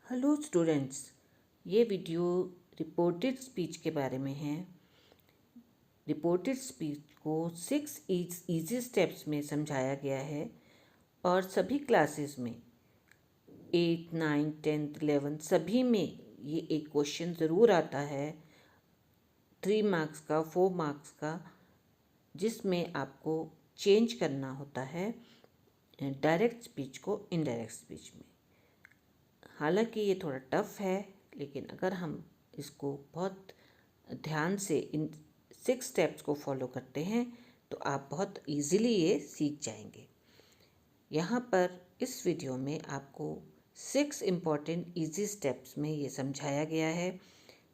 Hello students, ये video reported speech के बारे में है। रिपोर्टेड स्पीच को 6 इजी स्टेप्स में समझाया गया है और सभी क्लासेस में 8, 9, 10, 11 सभी में ये एक क्वेश्चन ज़रूर आता है 3 मार्क्स का, 4 मार्क्स का, जिसमें आपको चेंज करना होता है डायरेक्ट स्पीच को इनडायरेक्ट स्पीच में। हालांकि ये थोड़ा टफ है, लेकिन अगर हम इसको बहुत ध्यान से इन 6 स्टेप्स को फॉलो करते हैं तो आप बहुत इजीली ये सीख जाएंगे। यहाँ पर इस वीडियो में आपको 6 इम्पॉर्टेंट इजी स्टेप्स में ये समझाया गया है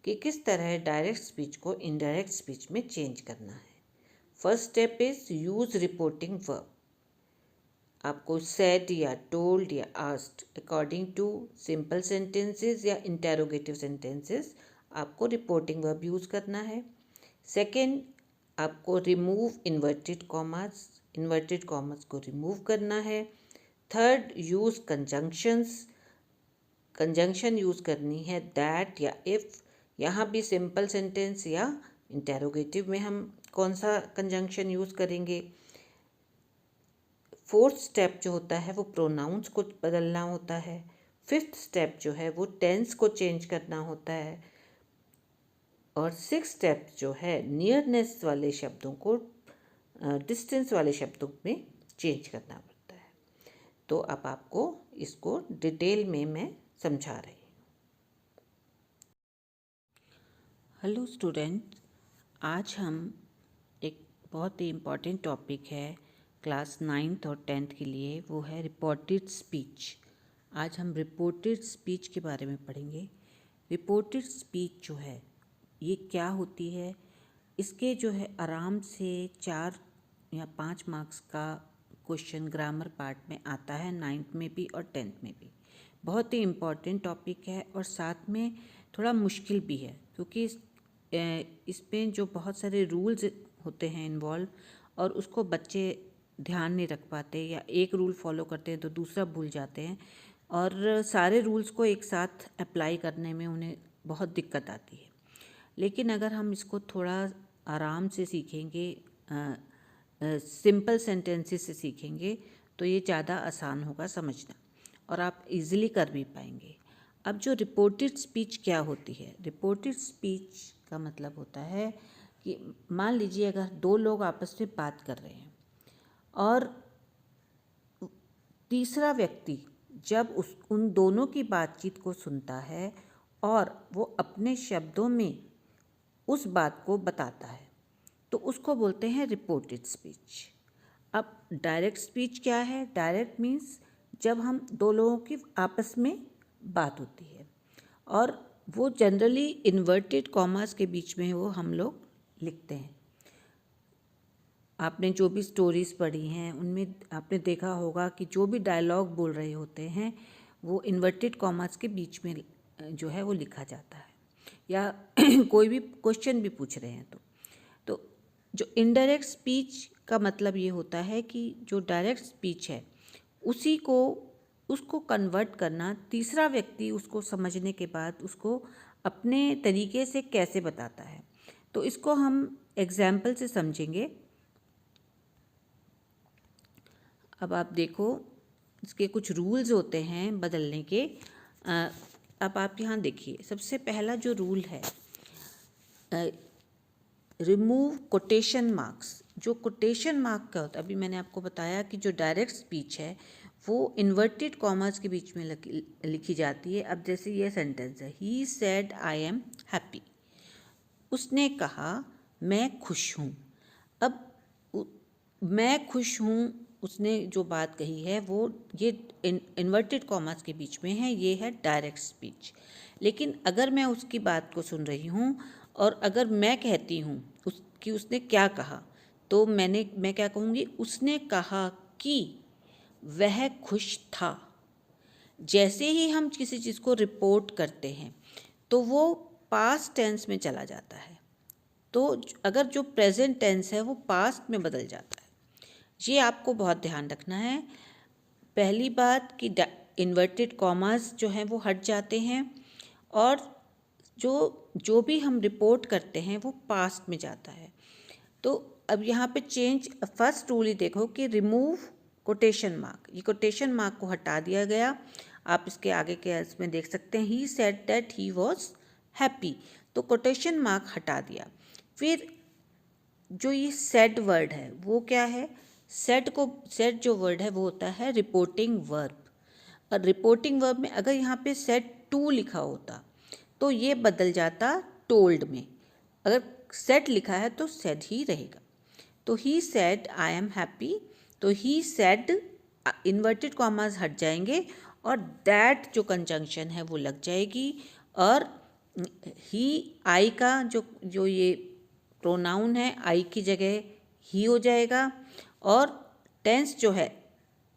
कि किस तरह डायरेक्ट स्पीच को इनडायरेक्ट स्पीच में चेंज करना है। First step is use reporting verb. आपको सेड या टोल्ड या asked according to simple sentences या इंटेरोगेटिव सेंटेंसेस आपको रिपोर्टिंग वर्ब यूज़ करना है। सेकंड, आपको रिमूव इन्वर्टेड कॉमास को रिमूव करना है। थर्ड, यूज़ कंजंक्शन यूज़ करनी है, दैट या इफ़। यहाँ भी सिंपल सेंटेंस या इंटेरोगेटिव में हम कौन सा कंजंक्शन यूज़ करेंगे। फोर्थ स्टेप जो होता है वो प्रोनाउंस को बदलना होता है। फिफ्थ स्टेप जो है वो टेंस को चेंज करना होता है। और सिक्स स्टेप जो है नियरनेस वाले शब्दों को डिस्टेंस वाले शब्दों में चेंज करना पड़ता है। तो अब आपको इसको डिटेल में मैं समझा रही हूँ। हेलो स्टूडेंट, आज हम एक बहुत ही इम्पॉर्टेंट टॉपिक है क्लास 9th और 10th के लिए, वो है रिपोर्टेड स्पीच। आज हम रिपोर्टेड स्पीच के बारे में पढ़ेंगे। रिपोर्टेड स्पीच जो है ये क्या होती है, इसके जो है आराम से 4 या 5 मार्क्स का क्वेश्चन ग्रामर पार्ट में आता है, 9th में भी और 10th में भी। बहुत ही इम्पॉर्टेंट टॉपिक है और साथ में थोड़ा मुश्किल भी है, क्योंकि इसमें जो बहुत सारे रूल्स होते हैं इन्वॉल्व, और उसको बच्चे ध्यान नहीं रख पाते या एक रूल फॉलो करते हैं तो दूसरा भूल जाते हैं, और सारे रूल्स को एक साथ अप्लाई करने में उन्हें बहुत दिक्कत आती है। लेकिन अगर हम इसको थोड़ा आराम से सीखेंगे, सिंपल सेंटेंसेस से सीखेंगे, तो ये ज़्यादा आसान होगा समझना और आप इजीली कर भी पाएंगे। अब जो रिपोर्टेड स्पीच क्या होती है, रिपोर्टेड स्पीच का मतलब होता है कि मान लीजिए अगर 2 लोग आपस में बात कर रहे हैं और तीसरा व्यक्ति जब उन दोनों की बातचीत को सुनता है और वो अपने शब्दों में उस बात को बताता है, तो उसको बोलते हैं रिपोर्टेड स्पीच। अब डायरेक्ट स्पीच क्या है? डायरेक्ट मीन्स जब हम 2 लोगों की आपस में बात होती है और वो जनरली इन्वर्टेड कॉमास के बीच में वो हम लोग लिखते हैं। आपने जो भी स्टोरीज़ पढ़ी हैं उनमें आपने देखा होगा कि जो भी डायलॉग बोल रहे होते हैं वो इन्वर्टेड कॉमास के बीच में जो है वो लिखा जाता है, या कोई भी क्वेश्चन भी पूछ रहे हैं तो जो इनडायरेक्ट स्पीच का मतलब ये होता है कि जो डायरेक्ट स्पीच है उसको कन्वर्ट करना, तीसरा व्यक्ति उसको समझने के बाद उसको अपने तरीके से कैसे बताता है। तो इसको हम एग्जाम्पल से समझेंगे। अब आप देखो, इसके कुछ रूल्स होते हैं बदलने के। अब आप यहाँ देखिए, सबसे पहला जो रूल है, रिमूव कोटेशन मार्क्स। जो कोटेशन मार्क का होता है, अभी मैंने आपको बताया कि जो डायरेक्ट स्पीच है वो इन्वर्टेड कॉमास के बीच में लिखी जाती है। अब जैसे ये सेंटेंस है, he said I am happy. उसने कहा मैं खुश हूँ। अब मैं खुश हूँ, उसने जो बात कही है वो ये इन्वर्टेड कॉमास के बीच में है, ये है डायरेक्ट स्पीच। लेकिन अगर मैं उसकी बात को सुन रही हूँ और अगर मैं कहती हूँ कि उसने क्या कहा, तो मैं क्या कहूँगी, उसने कहा कि वह खुश था। जैसे ही हम किसी चीज़ को रिपोर्ट करते हैं तो वो पास्ट टेंस में चला जाता है, तो अगर जो प्रेजेंट टेंस है वो पास्ट में बदल जाता है। ये आपको बहुत ध्यान रखना है। पहली बात कि इन्वर्टेड कॉमास जो हैं वो हट जाते हैं और जो भी हम रिपोर्ट करते हैं वो पास्ट में जाता है। तो अब यहाँ पे चेंज फर्स्ट रूल ही देखो कि रिमूव कोटेशन मार्क, ये कोटेशन मार्क को हटा दिया गया। आप इसके आगे के इसमें देख सकते हैं he said that he was happy, तो कोटेशन मार्क हटा दिया। फिर जो ये सेड वर्ड है वो क्या है, सेड जो वर्ड है वो होता है रिपोर्टिंग वर्ब, और रिपोर्टिंग वर्ब में अगर यहाँ पे सेड टू लिखा होता तो ये बदल जाता टोल्ड में, अगर सेड लिखा है तो सेड ही रहेगा। तो ही सेड आई एम हैप्पी, तो ही सेड इन्वर्टेड कॉमास हट जाएंगे और दैट जो कंजंक्शन है वो लग जाएगी, और ही आई का जो ये प्रोनाउन है आई की जगह ही हो जाएगा, और टेंस जो है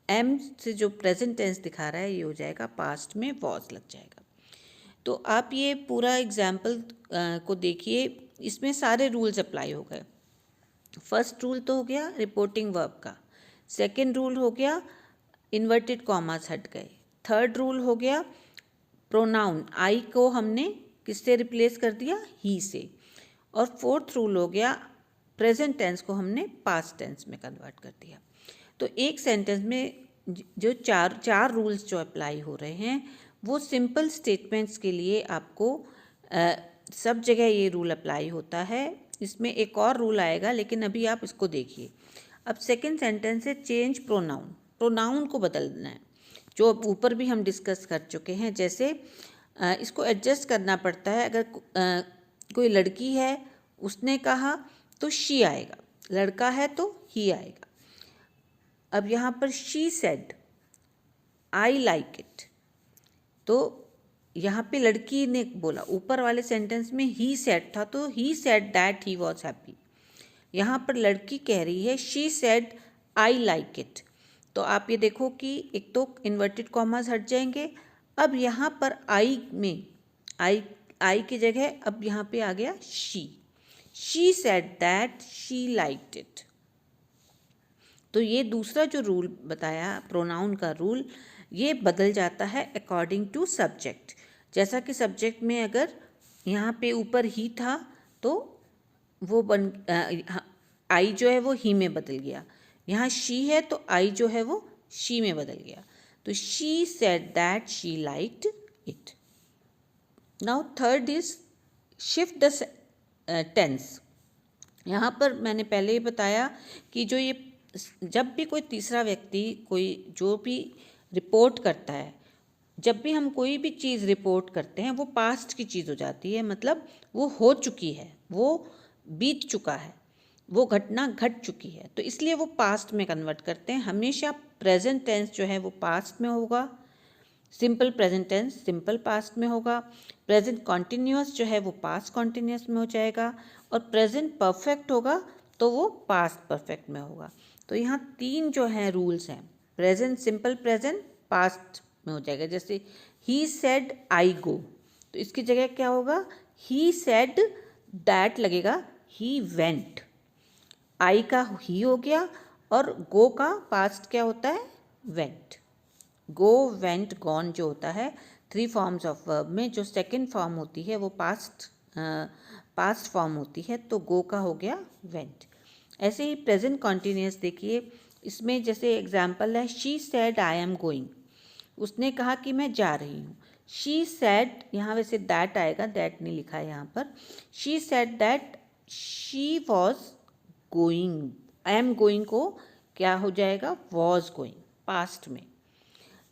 एम से जो प्रेजेंट टेंस दिखा रहा है ये हो जाएगा पास्ट में वॉज लग जाएगा। तो आप ये पूरा एग्जाम्पल को देखिए, इसमें सारे रूल्स अप्लाई हो गए। फर्स्ट रूल तो हो गया रिपोर्टिंग वर्ब का, सेकंड रूल हो गया इन्वर्टेड कॉमास हट गए, थर्ड रूल हो गया प्रोनाउन आई को हमने किससे रिप्लेस कर दिया, ही से, और फोर्थ रूल हो गया प्रेजेंट टेंस को हमने पास्ट टेंस में कन्वर्ट कर दिया। तो एक सेंटेंस में जो चार रूल्स जो अप्लाई हो रहे हैं वो सिंपल स्टेटमेंट्स के लिए आपको सब जगह ये रूल अप्लाई होता है। इसमें एक और रूल आएगा लेकिन अभी आप इसको देखिए। अब सेकंड सेंटेंस है चेंज प्रोनाउन, प्रोनाउन को बदलना है, जो ऊपर भी हम डिस्कस कर चुके हैं। जैसे इसको एडजस्ट करना पड़ता है, अगर कोई लड़की है उसने कहा तो शी आएगा, लड़का है तो ही आएगा। अब यहाँ पर she said I like it, तो यहाँ पे लड़की ने बोला, ऊपर वाले सेंटेंस में ही सेड था तो he said that he was happy. यहाँ पर लड़की कह रही है she said I like it, तो आप ये देखो कि एक तो इन्वर्टेड कॉमास हट जाएंगे। अब यहाँ पर आई में आई की जगह अब यहाँ पे आ गया she said that she liked it. तो ये दूसरा जो रूल बताया प्रोनाउन का रूल, ये बदल जाता है अकॉर्डिंग टू सब्जेक्ट। जैसा कि सब्जेक्ट में अगर यहाँ पे ऊपर ही था तो वो आई जो है वो ही में बदल गया, यहाँ शी है तो आई जो है वो शी में बदल गया। तो she said that she liked it. Now third is shift the tense. यहाँ पर मैंने पहले ही बताया कि जो ये जब भी कोई तीसरा व्यक्ति कोई जो भी रिपोर्ट करता है, जब भी हम कोई भी चीज़ रिपोर्ट करते हैं वो पास्ट की चीज़ हो जाती है, मतलब वो हो चुकी है, वो बीत चुका है, वो घटना घट चुकी है, तो इसलिए वो पास्ट में कन्वर्ट करते हैं। हमेशा प्रेजेंट टेंस जो है वो पास्ट में होगा, simple present tense simple past में होगा, प्रेजेंट कॉन्टिन्यूअस जो है वो पास्ट कॉन्टिन्यूअस में हो जाएगा, और प्रेजेंट परफेक्ट होगा तो वो पास्ट परफेक्ट में होगा। तो यहाँ तीन जो हैं रूल्स हैं, प्रेजेंट सिंपल प्रेजेंट पास्ट में हो जाएगा। जैसे ही सेड आई गो, तो इसकी जगह क्या होगा, ही सेड दैट लगेगा ही वेंट, आई का ही हो गया, और गो का पास्ट क्या होता है, वेंट। गो वेंट गॉन जो होता है थ्री फॉर्म्स ऑफ वर्ब में जो सेकंड फॉर्म होती है वो पास्ट फॉर्म होती है, तो गो का हो गया वेंट। ऐसे ही प्रेजेंट कॉन्टिन्यूअस देखिए, इसमें जैसे एग्जाम्पल है she said I am going, उसने कहा कि मैं जा रही हूँ। शी सेड, यहाँ वैसे दैट आएगा, दैट नहीं लिखा है यहाँ पर। She said that she was going, I am going को क्या हो जाएगा, वॉज गोइंग पास्ट में।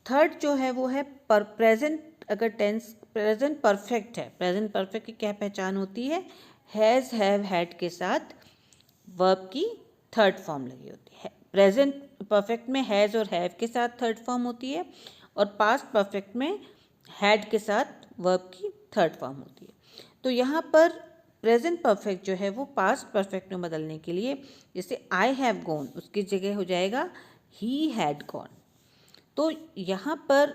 थर्ड जो है वो है प्रेजेंट, अगर टेंस प्रेजेंट परफेक्ट है, प्रेजेंट परफेक्ट की क्या पहचान होती है, हैज़ हैव हैड के साथ वर्ब की थर्ड फॉर्म लगी होती है। प्रेजेंट परफेक्ट में हैज़ और हैव के साथ थर्ड फॉर्म होती है, और पास्ट परफेक्ट में हैड के साथ वर्ब की थर्ड फॉर्म होती है। तो यहाँ पर प्रेजेंट परफेक्ट जो है वो पास्ट परफेक्ट में बदलने के लिए, जैसे आई हैव गॉन उसकी जगह हो जाएगा ही हैड गॉन। तो यहाँ पर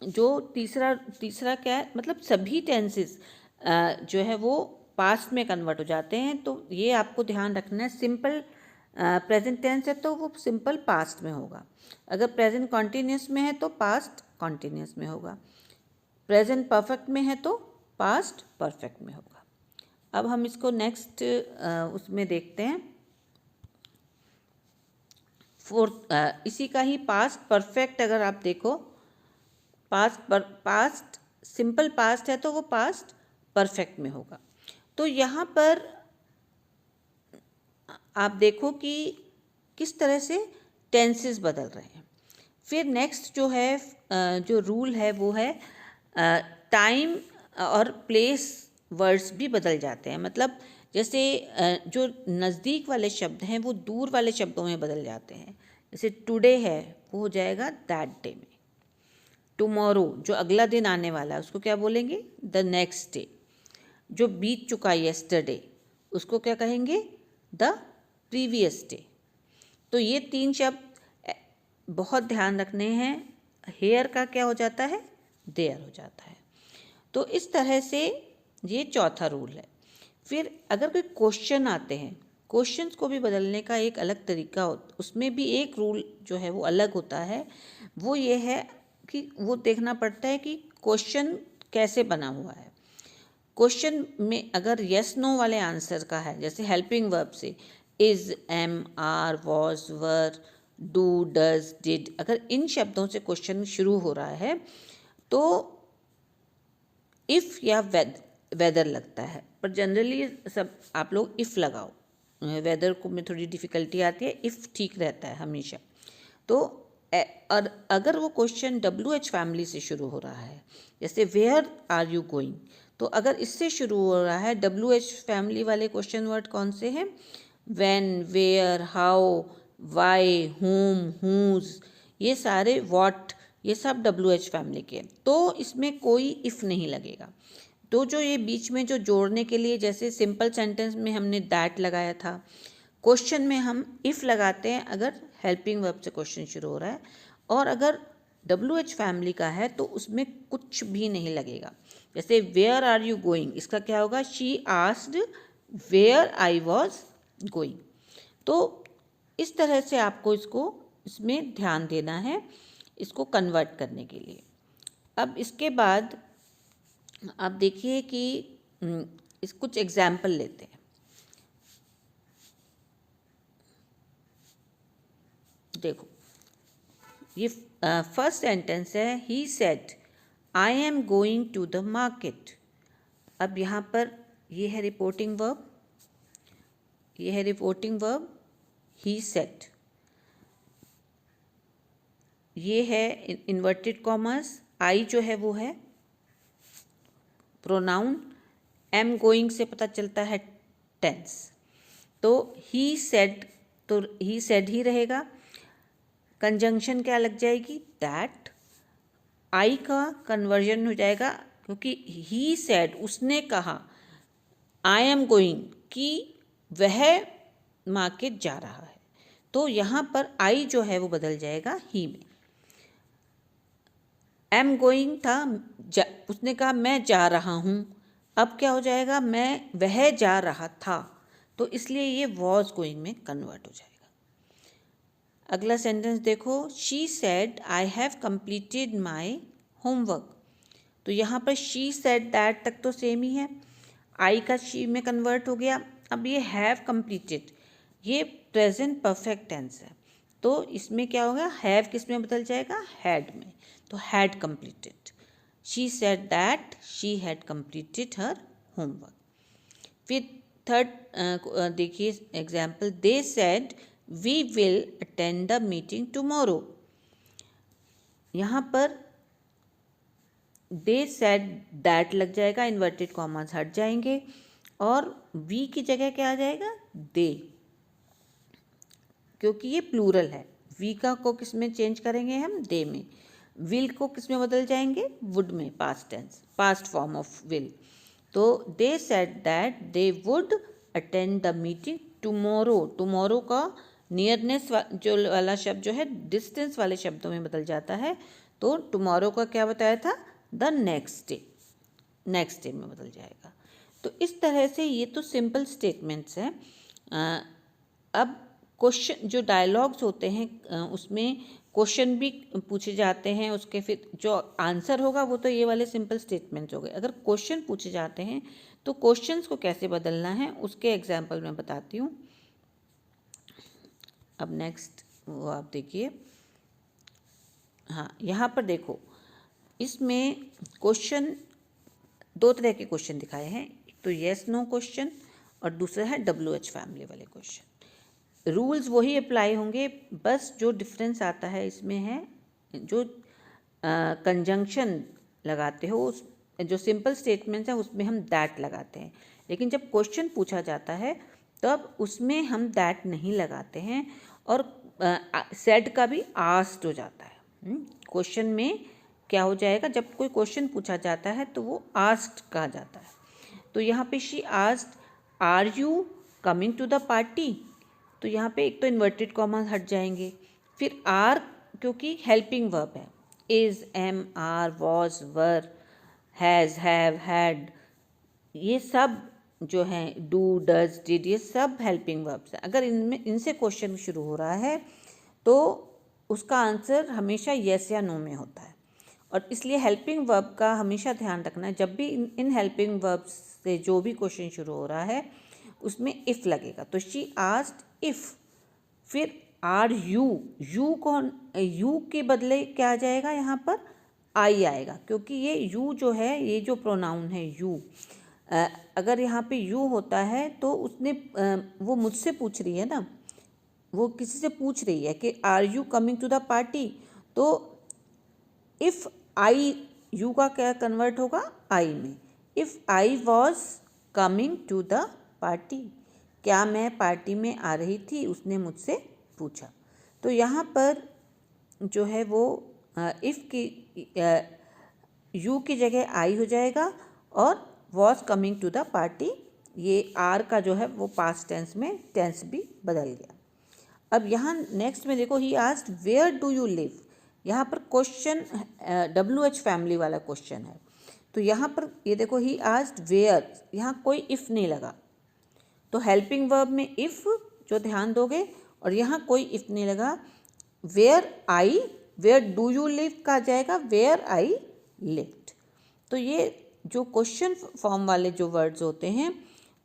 जो तीसरा क्या है, मतलब सभी टेंसेस जो है वो पास्ट में कन्वर्ट हो जाते हैं। तो ये आपको ध्यान रखना है, सिंपल प्रेजेंट टेंस है तो वो सिंपल पास्ट में होगा। अगर प्रेजेंट कॉन्टिन्यूस में है तो पास्ट कॉन्टिन्यूस में होगा। प्रेजेंट परफेक्ट में है तो पास्ट परफेक्ट में होगा। अब हम इसको नेक्स्ट उसमें देखते हैं। इसी का ही पास्ट परफेक्ट अगर आप देखो, पास्ट सिंपल पास्ट है तो वो पास्ट परफेक्ट में होगा। तो यहाँ पर आप देखो कि किस तरह से टेंसेस बदल रहे हैं। फिर नेक्स्ट जो है जो रूल है वो है टाइम और प्लेस वर्ड्स भी बदल जाते हैं। मतलब जैसे जो नज़दीक वाले शब्द हैं वो दूर वाले शब्दों में बदल जाते हैं। जैसे टुडे है वो हो जाएगा दैट डे में। टुमारो जो अगला दिन आने वाला है उसको क्या बोलेंगे? The next day. जो बीत चुका येस्टरडे उसको क्या कहेंगे? The previous day. तो ये 3 शब्द बहुत ध्यान रखने हैं। हेयर का क्या हो जाता है? देयर हो जाता है। तो इस तरह से ये चौथा रूल है। फिर अगर कोई क्वेश्चन आते हैं, क्वेश्चंस को भी बदलने का एक अलग तरीका होता, उसमें भी एक रूल जो है वो अलग होता है। वो ये है कि वो देखना पड़ता है कि क्वेश्चन कैसे बना हुआ है। क्वेश्चन में अगर यस नो वाले आंसर का है, जैसे हेल्पिंग वर्ब से is, am, are, was, were, do, does, did, अगर इन शब्दों से क्वेश्चन शुरू हो रहा है तो इफ़ या वेदर लगता है। पर जनरली सब आप लोग इफ़ लगाओ। वेदर को में थोड़ी डिफ़िकल्टी आती है, इफ़ ठीक रहता है हमेशा। तो और अगर वो क्वेश्चन WH फैमिली से शुरू हो रहा है, जैसे वेयर आर यू गोइंग, तो अगर इससे शुरू हो रहा है, WH फैमिली वाले क्वेश्चन वर्ड कौन से हैं? व्हेन, वेयर, हाउ, वाई, हुम, हुज, ये सारे, व्हाट, ये सब WH फैमिली के हैं। तो इसमें कोई इफ़ नहीं लगेगा। तो जो ये बीच में जो जोड़ने के लिए, जैसे सिंपल सेंटेंस में हमने दैट लगाया था, क्वेश्चन में हम इफ़ लगाते हैं अगर हेल्पिंग वर्ब से क्वेश्चन शुरू हो रहा है। और अगर WH फैमिली का है तो उसमें कुछ भी नहीं लगेगा। जैसे वेयर आर यू गोइंग, इसका क्या होगा? She asked where I was going. तो इस तरह से आपको इसमें ध्यान देना है, इसको कन्वर्ट करने के लिए। अब इसके बाद आप देखिए कि इस कुछ एग्जाम्पल लेते हैं। देखो, ये फर्स्ट सेंटेंस है, he said I am going to the market. अब यहाँ पर ये है रिपोर्टिंग वर्ब, ये है रिपोर्टिंग वर्ब ही सेड। ये है इन्वर्टेड कॉमर्स, आई जो है वो है प्रोनाउन, एम गोइंग से पता चलता है टेंस। तो ही सेड, तो ही सेड ही रहेगा। कंजंक्शन क्या लग जाएगी? दैट। आई का कन्वर्जन हो जाएगा, क्योंकि ही सेड उसने कहा, आई एम गोइंग कि वह मार्केट जा रहा है। तो यहाँ पर आई जो है वो बदल जाएगा ही में। एम गोइंग था, उसने कहा मैं जा रहा हूँ, अब क्या हो जाएगा? मैं वह जा रहा था, तो इसलिए ये वॉज गोइंग में कन्वर्ट हो जाएगा। अगला सेंटेंस देखो, she said I have completed my homework. तो यहाँ पर शी सेड दैट तक तो सेम ही है, आई का शी में कन्वर्ट हो गया। अब ये हैव कंप्लीटेड, ये प्रेजेंट परफेक्ट टेंस है, तो इसमें क्या होगा? हैव किस में बदल जाएगा? हैड में। तो had completed, she said that she had completed her homework. फिर थर्ड देखिए example, they said we will attend the meeting tomorrow. यहाँ पर दे सेड दैट लग जाएगा, इन्वर्टेड कॉमास हट जाएंगे और वी की जगह क्या आ जाएगा? दे, क्योंकि ये प्लूरल है। वी का को किस में चेंज करेंगे हम? दे में। विल को किस में बदल जाएंगे? वुड में, past tense, past form of will. तो they said that they would attend the meeting tomorrow. Tomorrow का नियरनेस जो वाला शब्द जो है डिस्टेंस वाले शब्दों में बदल जाता है। तो टुमारो का क्या बताया था? The next day, next day में बदल जाएगा। तो इस तरह से ये तो सिंपल स्टेटमेंट्स हैं। अब क्वेश्चन जो डायलॉग्स होते हैं उसमें क्वेश्चन भी पूछे जाते हैं, उसके फिर जो आंसर होगा वो तो ये वाले सिंपल स्टेटमेंट्स हो गए। अगर क्वेश्चन पूछे जाते हैं तो क्वेश्चंस को कैसे बदलना है उसके एग्जाम्पल मैं बताती हूँ। अब नेक्स्ट वो आप देखिए, हाँ यहाँ पर देखो, इसमें क्वेश्चन दो तरह के क्वेश्चन दिखाए हैं, एक तो येस नो क्वेश्चन और दूसरा है WH फैमिली वाले क्वेश्चन। रूल्स वही अप्लाई होंगे, बस जो डिफरेंस आता है इसमें है जो कंजंक्शन लगाते हो, उस जो सिंपल स्टेटमेंट्स हैं उसमें हम दैट लगाते हैं, लेकिन जब क्वेश्चन पूछा जाता है तब उसमें हम दैट नहीं लगाते हैं और सेड का भी आस्क्ड हो जाता है। क्वेश्चन में क्या हो जाएगा, जब कोई क्वेश्चन पूछा जाता है तो वो आस्क्ड कहा जाता है। तो यहाँ पे she asked are you coming to the party, तो यहाँ पे एक तो इन्वर्टेड कॉमा हट जाएंगे, फिर आर क्योंकि हेल्पिंग वर्ब है, is, am, are, was, were, has, have, had, ये सब जो हैं डू, डज, डिड, ये सब हेल्पिंग वर्ब्स हैं। अगर इनसे क्वेश्चन शुरू हो रहा है तो उसका आंसर हमेशा येस या नो में होता है, और इसलिए हेल्पिंग वर्ब का हमेशा ध्यान रखना है। जब भी इन हेल्पिंग वर्ब्स से जो भी क्वेश्चन शुरू हो रहा है उसमें इफ़ लगेगा। तो शी आस्क्ड इफ़, फिर आर यू, यू कौन, यू के बदले क्या आ जाएगा, यहाँ पर आई आएगा, क्योंकि ये यू जो है, ये जो प्रोनाउन है यू, अगर यहाँ पे यू होता है तो उसने वो मुझसे पूछ रही है ना, वो किसी से पूछ रही है कि are you coming to the party, तो इफ़ आई, यू का क्या कन्वर्ट होगा आई में, if I was coming to the party, क्या मैं पार्टी में आ रही थी, उसने मुझसे पूछा। तो यहाँ पर जो है वो इफ़ की यू की जगह आई हो जाएगा और was coming to the party, ये आर का जो है वो पास्ट टेंस में टेंस भी बदल गया। अब यहाँ नेक्स्ट में देखो, he asked where do you live, यहाँ पर क्वेश्चन WH फैमिली वाला क्वेश्चन है, तो यहाँ पर ये देखो ही आस्क्ड वेयर, यहाँ कोई इफ़ नहीं लगा, तो हेल्पिंग वर्ब में इफ़ जो ध्यान दोगे, और यहाँ कोई इफ़ नहीं लगा। Where I, where do you live का जाएगा वेयर आई लिव्ड। तो ये जो क्वेश्चन फॉर्म वाले जो वर्ड्स होते हैं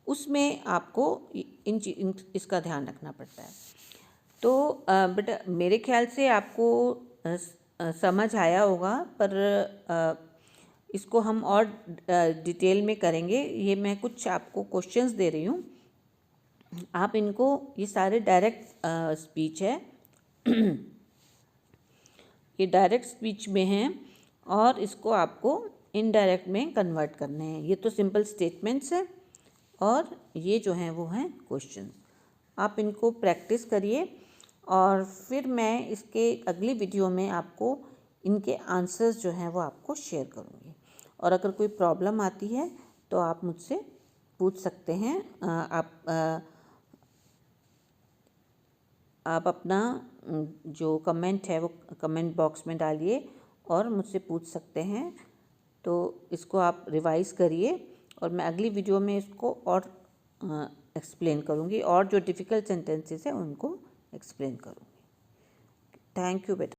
उसमें आपको इसका ध्यान रखना पड़ता है। तो बेटा मेरे ख्याल से आपको समझ आया होगा, पर इसको हम और डिटेल में करेंगे। ये मैं कुछ आपको क्वेश्चंस दे रही हूँ, आप इनको, ये सारे डायरेक्ट स्पीच है ये डायरेक्ट स्पीच में हैं और इसको आपको इनडायरेक्ट में कन्वर्ट करने हैं। ये तो सिंपल स्टेटमेंट्स हैं और ये जो हैं वो हैं क्वेश्चन। आप इनको प्रैक्टिस करिए और फिर मैं इसके अगली वीडियो में आपको इनके आंसर्स जो हैं वो आपको शेयर करूँगी। और अगर कोई प्रॉब्लम आती है तो आप मुझसे पूछ सकते हैं। आप अपना जो कमेंट है वो कमेंट बॉक्स में डालिए और मुझसे पूछ सकते हैं। तो इसको आप रिवाइज़ करिए और मैं अगली वीडियो में इसको और एक्सप्लेन करूँगी, और जो डिफ़िकल्ट सेंटेंसेस हैं उनको एक्सप्लेन करूँगी। थैंक यू बेटा।